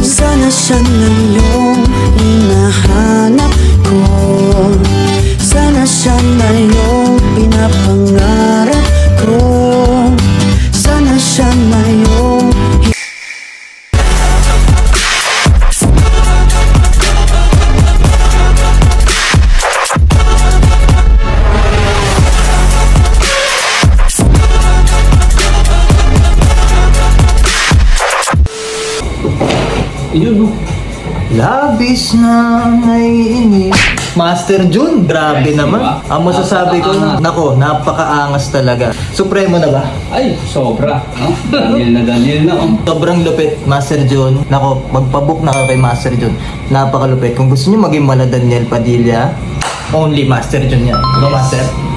Sana siya na yung hinahanap ko. Sana siya na yung pinapangarap ko. Sana siya na yung yun, no? Labis na naiinis. Master Jun, grabe naman. Ang masasabi ko, nako, napakaangas talaga. Supremo na ba? Ay, sobra. No? Daniel na. Sobrang lupit, Master Jun. Nako, magpabook na ka kay Master Jun. Napakalupit. Kung gusto niyo maging mala Daniel Padilla, only Master Jun yan. Diba, Master?